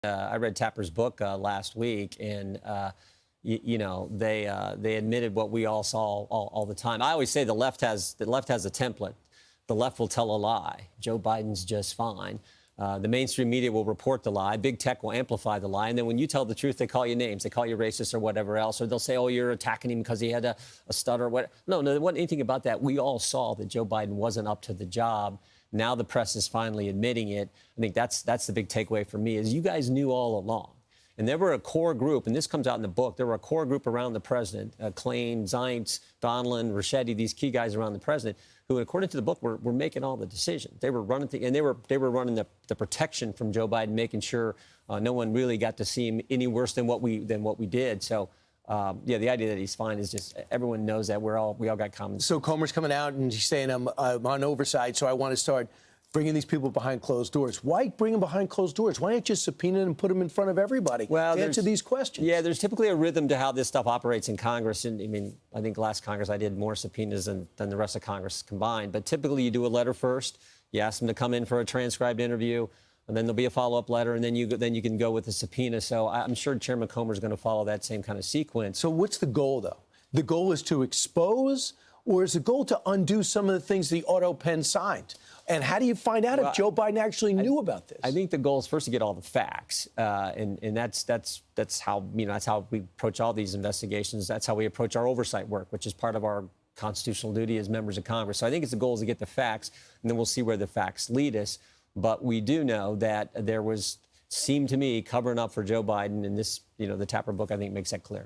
I read Tapper's book last week, and they admitted what we all saw all the time. I always say the left has a template. The left will tell a lie. Joe Biden's just fine. The mainstream media will report the lie. Big tech will amplify the lie. And then when you tell the truth, they call you names. They call you racist or whatever else. Or they'll say, oh, you're attacking him because he had a stutter. No, there wasn't anything about that. We all saw that Joe Biden wasn't up to the job. Now the press is finally admitting it. I think that's the big takeaway for me is you guys knew all along. And there were a core group, and this comes out in the book, there were a core group around the president, Klain, Zients, Donlin, Ricchetti, these key guys around the president, who, according to the book, were making all the decisions. They were running they were running the protection from Joe Biden, making sure no one really got to see him any worse than what we did. So, yeah, the idea that he's fine is just everyone knows that we all got common sense. So Comer's coming out and he's saying I'm on oversight, so I want to start bringing these people behind closed doors. Why bring them behind closed doors? Why not just subpoena and put them in front of everybody to answer these questions? Yeah, there's typically a rhythm to how this stuff operates in Congress. And I mean, I think last Congress I did more subpoenas than the rest of Congress combined. But typically you do a letter first. You ask them to come in for a transcribed interview, and then there'll be a follow-up letter, and then you can go with a subpoena. So I'm sure Chairman Comer is going to follow that same kind of sequence. So what's the goal, though? The goal is to expose, or is the goal to undo some of the things the auto pen signed? And how do you find out if Joe Biden actually knew about this? I think the goal is first to get all the facts, and that's how that's how we approach all these investigations. That's how we approach our oversight work, which is part of our constitutional duty as members of Congress. So I think the goal is to get the facts, and then we'll see where the facts lead us. But we do know that there seemed to me covering up for Joe Biden, and this, the Tapper book, I think, makes that clear.